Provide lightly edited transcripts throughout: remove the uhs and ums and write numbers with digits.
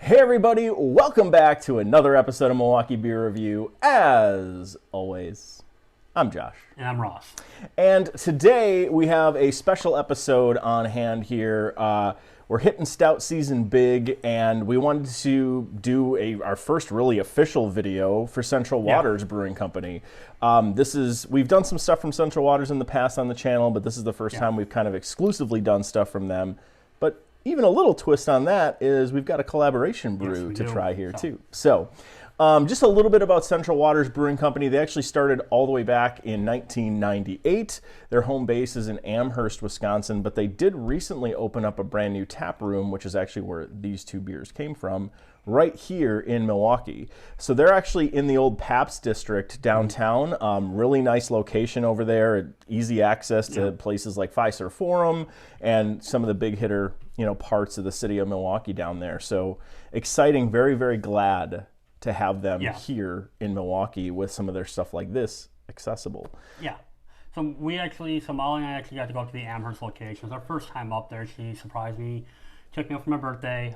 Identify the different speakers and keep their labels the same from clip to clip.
Speaker 1: Hey everybody, welcome back to another episode of Milwaukee Beer Review. As always, I'm Josh.
Speaker 2: And I'm Ross.
Speaker 1: And today we have a special episode on hand here. We're hitting stout season big, and we wanted to do our first really official video for Central Waters Brewing Company. We've done some stuff from Central Waters in the past on the channel, but this is the first time we've kind of exclusively done stuff from them. But even a little twist on that is we've got a collaboration brew to try here too. So just a little bit about Central Waters Brewing Company. They actually started all the way back in 1998. Their home base is in Amherst, Wisconsin, but they did recently open up a brand new tap room, which is actually where these two beers came from, right here in Milwaukee. So they're actually in the old Pabst district downtown. Really nice location over there, easy access to places like Fiserv Forum and some of the big hitter parts of the city of Milwaukee down there. So exciting, very, very glad to have them here in Milwaukee with some of their stuff like this accessible.
Speaker 2: Yeah. So Molly and I actually got to go to the Amherst location. It was our first time up there. She surprised me, took me up for my birthday,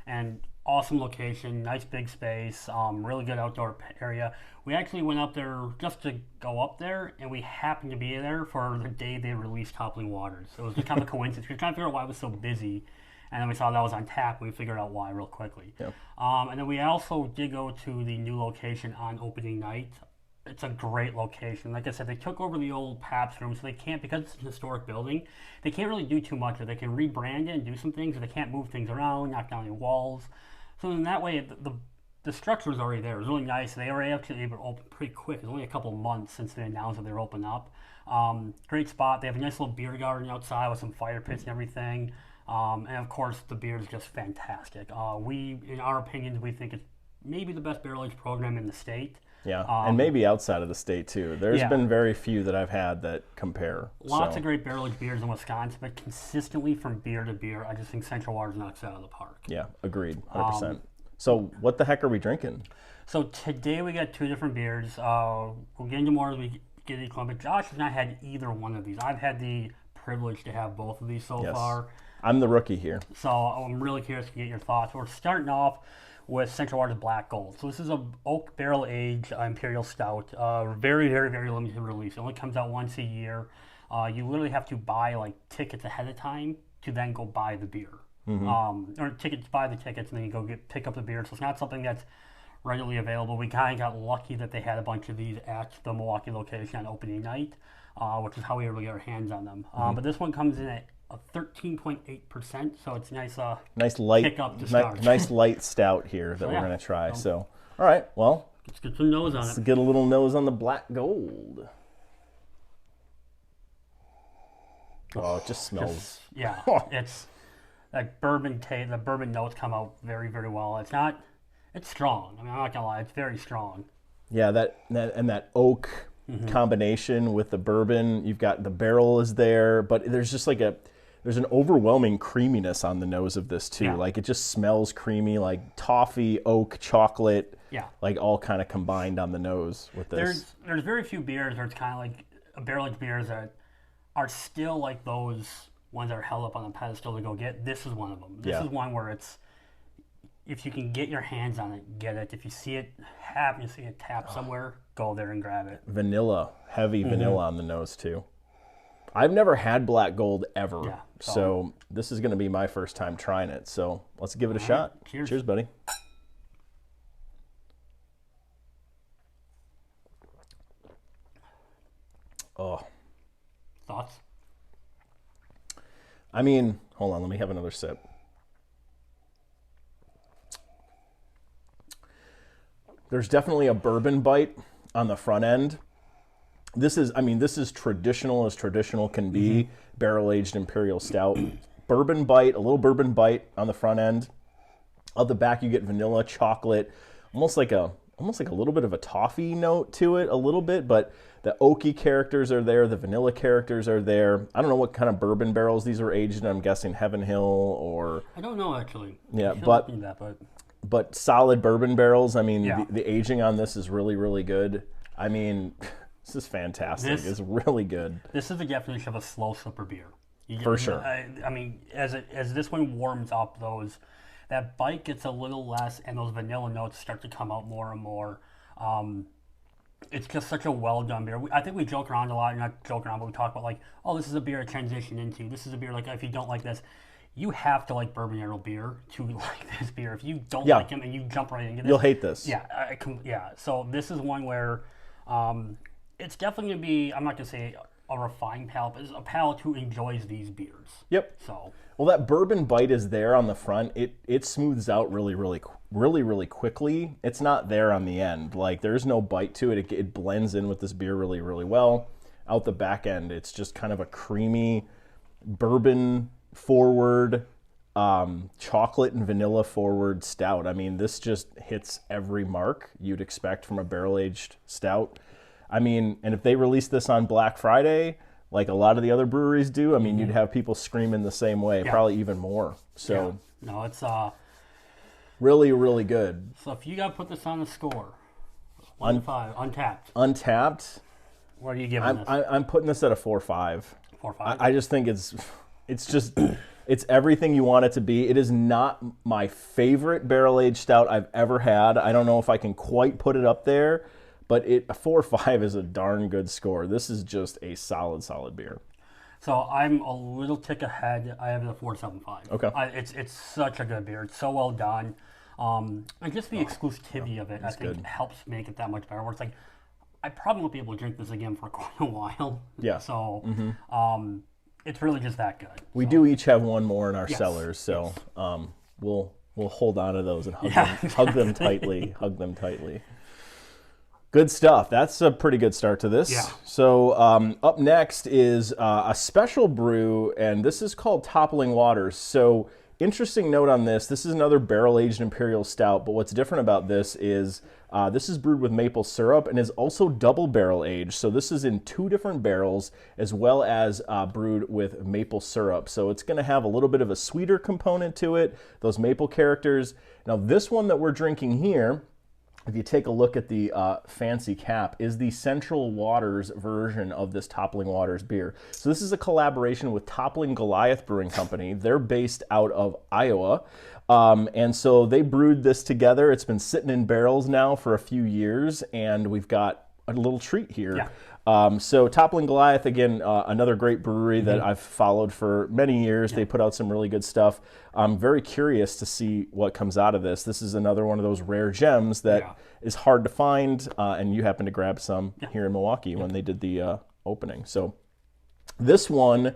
Speaker 2: and awesome location, nice big space, really good outdoor area. We actually went up there just to go up there, and we happened to be there for the day they released Toppling Waters. So it was just kind of a coincidence. We were trying to figure out why it was so busy, and then we saw that was on tap, and we figured out why real quickly. Yep. And then we also did go to the new location on opening night. It's a great location. Like I said, they took over the old Pabst room, so they can't, because it's an historic building, they can't really do too much. They can rebrand it and do some things, or they can't move things around, knock down any walls. So in that way, the structure was already there. It was really nice. They were actually able to open pretty quick. It was only a couple of months since they announced that they were open up. Great spot. They have a nice little beer garden outside with some fire pits and everything. And of course, the beer is just fantastic. In our opinions, we think it's maybe the best barrel-aged program in the state.
Speaker 1: Yeah, and maybe outside of the state too. There's been very few that I've had that compare.
Speaker 2: Lots of great barrel-aged beers in Wisconsin, but consistently from beer to beer, I just think Central Waters knocks it out of the park.
Speaker 1: Yeah, agreed, 100%. So what the heck are we drinking?
Speaker 2: So today we got two different beers. We'll get into more as we get into it, but Josh has not had either one of these. I've had the privilege to have both of these so far. I'm
Speaker 1: the rookie here.
Speaker 2: So I'm really curious to get your thoughts. We're starting off with Central Waters Black Gold. So this is a oak barrel aged Imperial Stout. Very, very, very limited release. It only comes out once a year. You literally have to buy tickets ahead of time to then go buy the beer. Or buy the tickets and then you go pick up the beer. So it's not something that's readily available. We kind of got lucky that they had a bunch of these at the Milwaukee location on opening night, which is how we were able to get our hands on them. But this one comes in at 13.8%, so it's nice
Speaker 1: light
Speaker 2: pick up to start.
Speaker 1: Nice light stout here that we're going to try. So, all right, well,
Speaker 2: let's get some nose on it.
Speaker 1: Let's get a little nose on the Black Gold. Oh, it just smells.
Speaker 2: It's that bourbon taste. The bourbon notes come out very, very well. It's strong. I mean, I'm not gonna lie, it's very strong.
Speaker 1: Yeah, that oak combination with the bourbon. You've got the barrel is there, but there's just there's an overwhelming creaminess on the nose of this too. Like it just smells creamy, like toffee, oak, chocolate. Yeah. Like all kind of combined on the nose with this.
Speaker 2: There's very few beers where it's kind of like barrel-aged beers that are still like those ones that are held up on the pedestal to go get. This is one of them. This is one where it's, if you can get your hands on it, get it. If you see it tap somewhere, go there and grab it.
Speaker 1: Vanilla, heavy vanilla on the nose too. I've never had Black Gold ever, so this is going to be my first time trying it. So let's give it a shot.
Speaker 2: Cheers.
Speaker 1: Cheers, buddy. Oh.
Speaker 2: Thoughts?
Speaker 1: I mean, hold on, let me have another sip. There's definitely a bourbon bite on the front end. This is traditional as traditional can be, barrel-aged Imperial Stout. Bourbon bite, a little bourbon bite on the front end. Out the back you get vanilla, chocolate, almost like a little bit of a toffee note to it, a little bit, but the oaky characters are there, the vanilla characters are there. I don't know what kind of bourbon barrels these were aged in. I'm guessing Heaven Hill or...
Speaker 2: I don't know, actually.
Speaker 1: Yeah, but solid bourbon barrels. I mean, the aging on this is really, really good. I mean, this is fantastic. It's really good.
Speaker 2: This is the definition of a slow sipper beer.
Speaker 1: For sure.
Speaker 2: I mean, as this one warms up that bite gets a little less, and those vanilla notes start to come out more and more. It's just such a well done beer. I think we joke around a lot, not joke around, but we talk about like, oh, this is a beer to transition into. This is a beer like if you don't like this, you have to like bourbon barrel beer to like this beer. If you don't like them and you jump right into this,
Speaker 1: you'll hate this.
Speaker 2: Yeah, So this is one where it's definitely gonna be. I'm not gonna say a refined palate, but it's a palate who enjoys these beers.
Speaker 1: Yep.
Speaker 2: So
Speaker 1: well, that bourbon bite is there on the front. It smooths out really quickly. It's not there on the end. Like there's no bite to it. It blends in with this beer really well. Out the back end, it's just kind of a creamy bourbon forward, chocolate and vanilla forward stout. I mean, this just hits every mark you'd expect from a barrel-aged stout. I mean, and if they released this on Black Friday, like a lot of the other breweries do, I mean, you'd have people screaming the same way, probably even more. So
Speaker 2: no, it's
Speaker 1: really good.
Speaker 2: So if you got to put this on the score, 1 to 5,
Speaker 1: Untappd.
Speaker 2: What are you giving this?
Speaker 1: I'm putting this at a 4.5.
Speaker 2: 4.5.
Speaker 1: I just think it's everything you want it to be. It is not my favorite barrel-aged stout I've ever had. I don't know if I can quite put it up there, but a 4.5 is a darn good score. This is just a solid beer.
Speaker 2: So I'm a little tick ahead. I have it at 4.75.
Speaker 1: Okay.
Speaker 2: It's such a good beer. It's so well done. And just the exclusivity of it, I think, helps make it that much better. Where it's like, I probably won't be able to drink this again for quite a while.
Speaker 1: Yeah.
Speaker 2: So it's really just that good.
Speaker 1: We do each have one more in our cellars, so we'll hold on to those and hug them tightly. Hug them tightly. Good stuff. That's a pretty good start to this.
Speaker 2: Yeah.
Speaker 1: So up next is a special brew, and this is called Toppling Waters. So interesting note on this. This is another barrel-aged imperial stout, but what's different about this is this is brewed with maple syrup and is also double barrel-aged. So this is in 2 different barrels as well as brewed with maple syrup. So it's going to have a little bit of a sweeter component to it, those maple characters. Now this one that we're drinking here, if you take a look at the fancy cap, is the Central Waters version of this Toppling Waters beer. So this is a collaboration with Toppling Goliath Brewing Company. They're based out of Iowa. And so they brewed this together. It's been sitting in barrels now for a few years, and we've got a little treat here.
Speaker 2: Yeah.
Speaker 1: So Toppling Goliath, again, another great brewery that I've followed for many years. They put out some really good stuff. I'm very curious to see what comes out of this. This is another one of those rare gems that is hard to find, and you happen to grab some here in Milwaukee when they did the opening. So this one,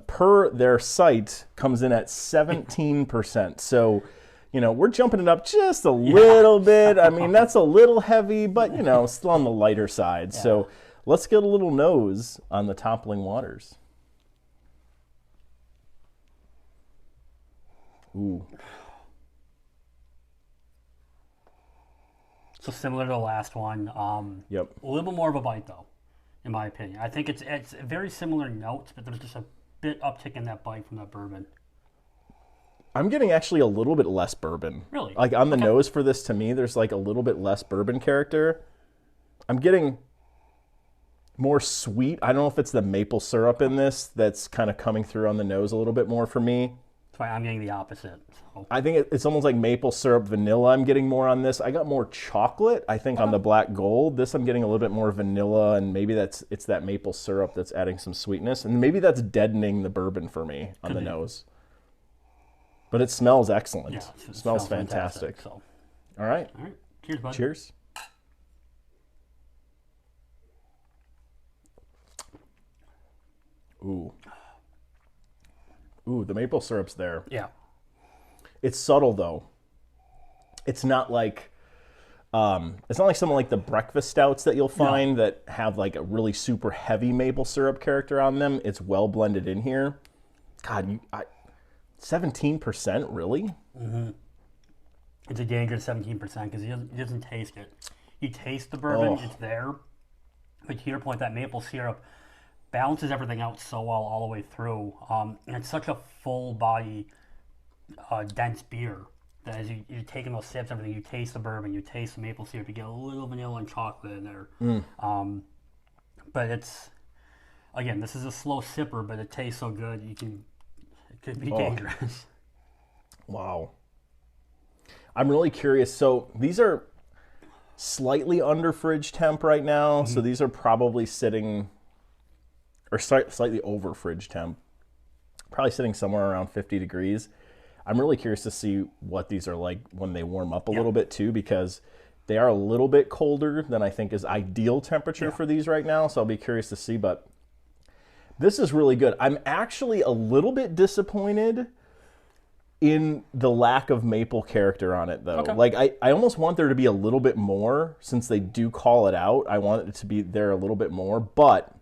Speaker 1: per their site, comes in at 17%. So, you know, we're jumping it up just a little bit. I mean, that's a little heavy, but, you know, still on the lighter side. So let's get a little nose on the Toppling Waters. Ooh.
Speaker 2: So similar to the last one.
Speaker 1: Yep.
Speaker 2: A little bit more of a bite, though, in my opinion. I think it's very similar notes, but there's just a bit uptick in that bite from that bourbon.
Speaker 1: I'm getting actually a little bit less bourbon.
Speaker 2: Really?
Speaker 1: Like on the nose for this, to me, there's like a little bit less bourbon character. I'm getting more sweet. I don't know if it's the maple syrup in this that's kind of coming through on the nose a little bit more for me.
Speaker 2: That's why I'm getting the opposite. So.
Speaker 1: I think it's almost like maple syrup vanilla I'm getting more on this. I got more chocolate, I think, on the Black Gold. This I'm getting a little bit more vanilla, and maybe it's that maple syrup that's adding some sweetness. And maybe that's deadening the bourbon for me on the nose. But it smells excellent.
Speaker 2: Yeah,
Speaker 1: it smells fantastic.
Speaker 2: So.
Speaker 1: All right.
Speaker 2: All right. Cheers, bud.
Speaker 1: Cheers. Ooh. Ooh, the maple syrup's there.
Speaker 2: Yeah.
Speaker 1: It's subtle though. It's not like something like the breakfast stouts that you'll find that have like a really super heavy maple syrup character on them. It's well blended in here. God, 17%, really?
Speaker 2: Mm-hmm. It's a dangerous 17% because he doesn't taste it. You taste the bourbon, it's there. But to your point, that maple syrup balances everything out so well all the way through. And it's such a full body, dense beer that as you're taking those sips, everything, you taste the bourbon, you taste the maple syrup, you get a little vanilla and chocolate in there. But it's, again, this is a slow sipper, but it tastes so good, it could be dangerous.
Speaker 1: Wow. I'm really curious. So these are slightly under fridge temp right now. So these are probably sitting, or slightly over fridge temp, probably sitting somewhere around 50 degrees. I'm really curious to see what these are like when they warm up a little bit too, because they are a little bit colder than I think is ideal temperature for these right now. So I'll be curious to see, but this is really good. I'm actually a little bit disappointed in the lack of maple character on it, though. Like, I almost want there to be a little bit more, since they do call it out. I want it to be there a little bit more, but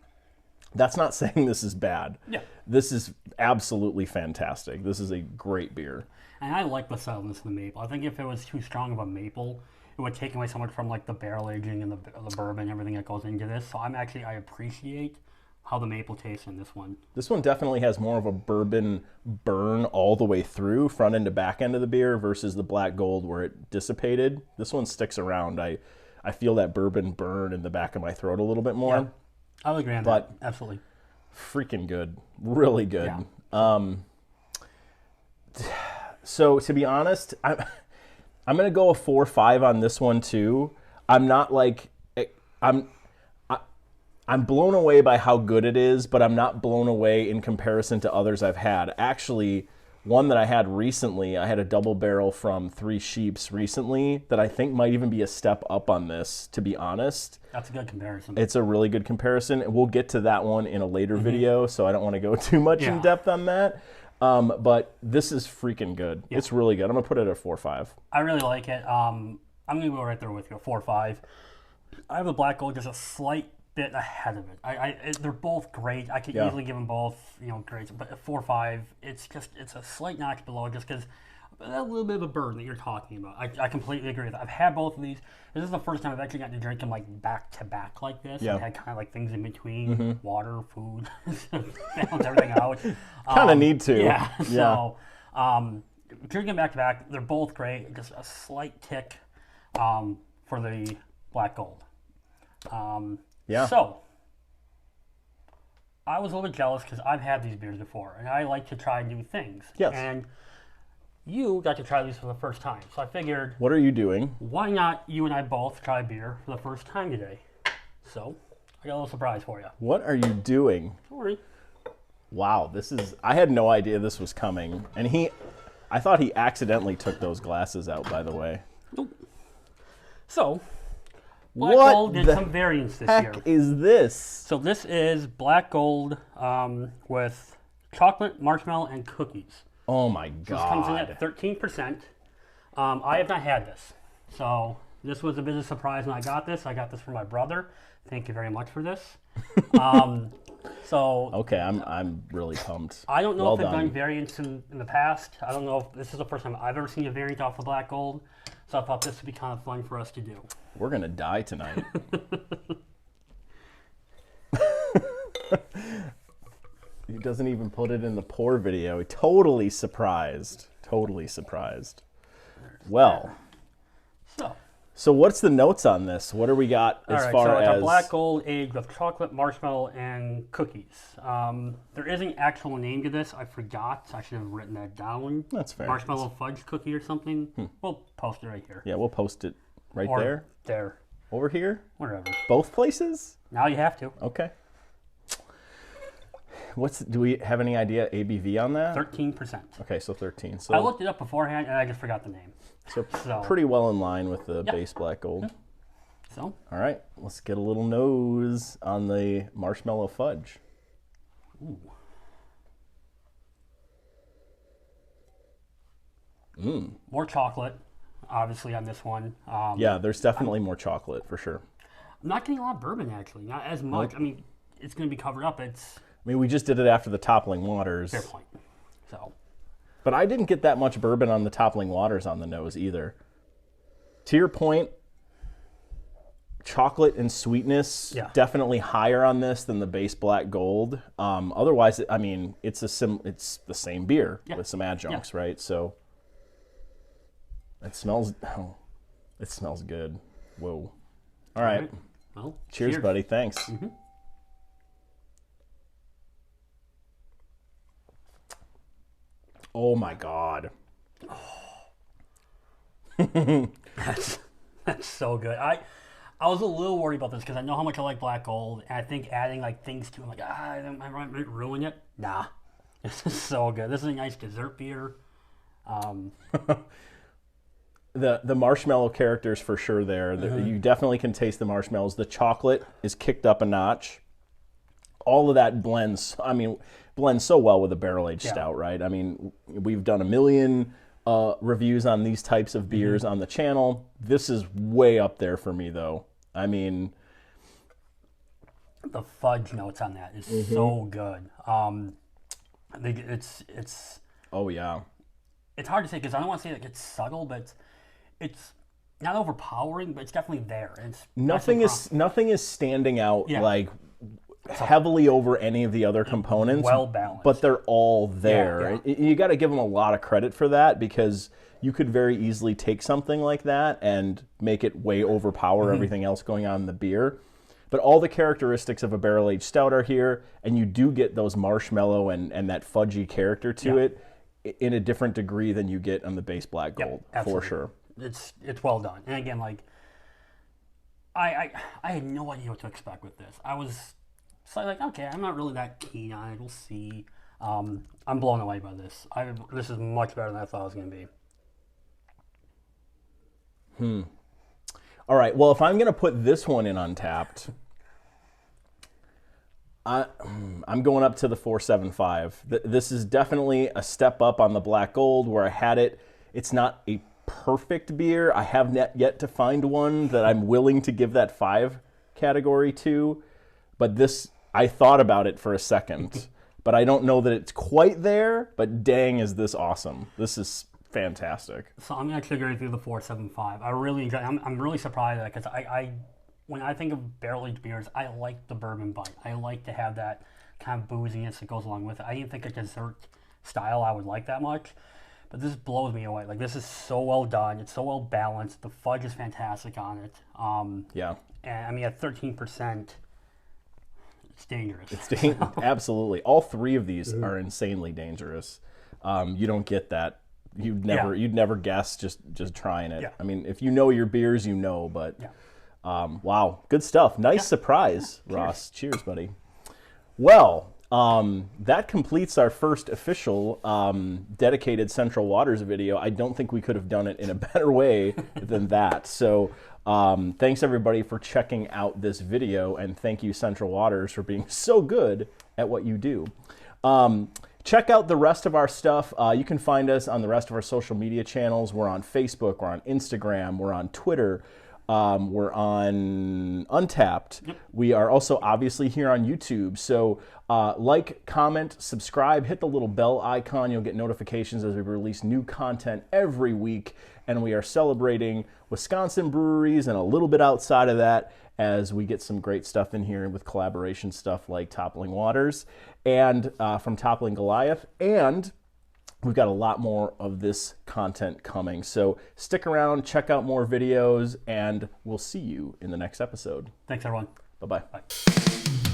Speaker 1: that's not saying this is bad.
Speaker 2: Yeah.
Speaker 1: This is absolutely fantastic. This is a great beer.
Speaker 2: And I like the subtleness of the maple. I think if it was too strong of a maple, it would take away so much from like the barrel aging and the bourbon and everything that goes into this. So I appreciate how the maple tastes in this one. This
Speaker 1: one definitely has more of a bourbon burn all the way through, front end to back end of the beer, versus the Black Gold where it dissipated. This one sticks around. I feel that bourbon burn in the back of my throat a little bit more.
Speaker 2: Yeah, I'll agree on that. Absolutely.
Speaker 1: Freaking good. Really good. Yeah. So to be honest, I'm going to go a 4.5 on this one too. I'm not like, I'm blown away by how good it is, but I'm not blown away in comparison to others I've had. Actually, one that I had recently, I had a double barrel from Three Sheeps recently that I think might even be a step up on this, to be honest.
Speaker 2: That's a good comparison.
Speaker 1: It's a really good comparison. We'll get to that one in a later video, so I don't want to go too much in depth on that. But this is freaking good. Yeah. It's really good. I'm going to put it at a 4.5.
Speaker 2: I really like it. I'm going to go right there with you, 4.5. I have a Black Gold just a slight bit ahead of it. They're both great. I could easily give them both, grades. But at 4.5, it's a slight notch below, just because a little bit of a burn that you're talking about. I completely agree with that. I've had both of these. This is the first time I've actually gotten to drink them like back to back like this. Yeah. I had kind of like things in between, water, food, balance everything out.
Speaker 1: Kind of need to.
Speaker 2: Yeah. So drinking back to back, they're both great. Just a slight tick for the Black Gold.
Speaker 1: Yeah.
Speaker 2: So, I was a little bit jealous because I've had these beers before, and I like to try new things.
Speaker 1: Yes.
Speaker 2: And you got to try these for the first time. So I figured,
Speaker 1: what are you doing?
Speaker 2: Why not you and I both try beer for the first time today? So, I got a little surprise for you.
Speaker 1: What are you doing?
Speaker 2: Don't worry.
Speaker 1: Wow, I had no idea this was coming. And I thought he accidentally took those glasses out, by the way.
Speaker 2: Nope. So, Black Gold did some variants this year.
Speaker 1: What is this? So
Speaker 2: this is Black Gold with chocolate, marshmallow, and cookies.
Speaker 1: Oh my God.
Speaker 2: This comes in at 13%. I have not had this. So this was a bit of a surprise when I got this. I got this from my brother. Thank you very much for this.
Speaker 1: Okay, I'm really pumped.
Speaker 2: I don't know if they've done variants in the past. I don't know if this is the first time I've ever seen a variant off the Black Gold. So I thought this would be kind of fun for us to do.
Speaker 1: We're going to die tonight. He doesn't even put it in the pour video. Totally surprised. Totally surprised. Well. So what's the notes on this? What do we got as far as...
Speaker 2: it's a Black Gold aged with chocolate, marshmallow, and cookies. There is an actual name to this. I forgot. I should have written that down.
Speaker 1: That's fair.
Speaker 2: Marshmallow Fudge cookie or something. We'll post it right here.
Speaker 1: Yeah, we'll post it right
Speaker 2: or
Speaker 1: there.
Speaker 2: There.
Speaker 1: Over here?
Speaker 2: Wherever.
Speaker 1: Both places?
Speaker 2: Now you have to.
Speaker 1: Okay. Do we have any idea ABV on that?
Speaker 2: 13%.
Speaker 1: Okay, so 13. So
Speaker 2: I looked it up beforehand and I just forgot the name.
Speaker 1: So pretty well in line with the base Black Gold.
Speaker 2: So.
Speaker 1: All right, let's get a little nose on the Marshmallow Fudge.
Speaker 2: Ooh. More chocolate, obviously, on this one.
Speaker 1: Yeah, there's definitely more chocolate for sure.
Speaker 2: I'm not getting a lot of bourbon, actually. Not as much. I mean, it's going to be covered up. I
Speaker 1: mean, we just did it after the Toppling Waters.
Speaker 2: Fair point. So.
Speaker 1: But I didn't get that much bourbon on the Toppling Waters on the nose either. To your point, chocolate and sweetness definitely higher on this than the base Black Gold. Otherwise, I mean, it's the same beer with some adjuncts, right? So it smells good. Whoa. All right.
Speaker 2: Well,
Speaker 1: cheers, buddy. Thanks.
Speaker 2: Mm-hmm.
Speaker 1: Oh my God.
Speaker 2: That's so good. I was a little worried about this because I know how much I like Black Gold, and I think adding like things to it, like I might ruin it. Nah, this is so good. This is a nice dessert beer.
Speaker 1: The marshmallow characters for sure there. You definitely can taste the marshmallows. The chocolate is kicked up a notch. All of that blends so well with a barrel-aged stout, right? I mean, we've done a million reviews on these types of beers on the channel. This is way up there for me, though. I mean,
Speaker 2: the fudge notes on that is so good. I think it's
Speaker 1: oh yeah,
Speaker 2: it's hard to say because I don't want to say like it's subtle, but it's not overpowering, but it's definitely there. It's
Speaker 1: nothing is standing out like heavily over any of the other components.
Speaker 2: Well balanced,
Speaker 1: but they're all there. You got to give them a lot of credit for that because you could very easily take something like that and make it way overpower everything else going on in the beer. But all the characteristics of a barrel-aged stout are here, and you do get those marshmallow and that fudgy character to it in a different degree than you get on the base Black Gold, for sure.
Speaker 2: It's well done. And again, like I had no idea what to expect with this. I was like, okay, I'm not really that keen on it. We'll see. I'm blown away by this. This is much better than I thought it was going to be.
Speaker 1: All right. Well, if I'm going to put this one in Untappd, I'm going up to the 4.75. This is definitely a step up on the Black Gold where I had it. It's not a perfect beer. I have yet to find one that I'm willing to give that 5 category to. But this, I thought about it for a second, but I don't know that it's quite there. But dang, is this awesome! This is fantastic.
Speaker 2: So I'm actually going through the 4.75. I really enjoy. I'm really surprised because when I think of barrel-aged beers, I like the bourbon bite. I like to have that kind of booziness that goes along with it. I didn't think a dessert style I would like that much, but this blows me away. Like this is so well done. It's so well balanced. The fudge is fantastic on it.
Speaker 1: Yeah.
Speaker 2: And I mean at 13%. It's dangerous.
Speaker 1: Absolutely. All 3 of these are insanely dangerous. You don't get that. You'd never guess just trying it.
Speaker 2: Yeah.
Speaker 1: I mean, if you know your beers, you know. But wow, good stuff. Nice surprise, Ross. Cheers, buddy. Well, that completes our first official dedicated Central Waters video. I don't think we could have done it in a better way than that. So thanks everybody for checking out this video, and thank you Central Waters for being so good at what you do. Check out the rest of our stuff. You can find us on the rest of our social media channels. We're on Facebook, we're on Instagram, we're on Twitter, we're on Untappd. We are also obviously here on YouTube. So like, comment, subscribe, hit the little bell icon. You'll get notifications as we release new content every week. And we are celebrating Wisconsin breweries and a little bit outside of that as we get some great stuff in here with collaboration stuff like Toppling Waters and from Toppling Goliath. And we've got a lot more of this content coming. So stick around, check out more videos, and we'll see you in the next episode.
Speaker 2: Thanks, everyone.
Speaker 1: Bye-bye.
Speaker 2: Bye.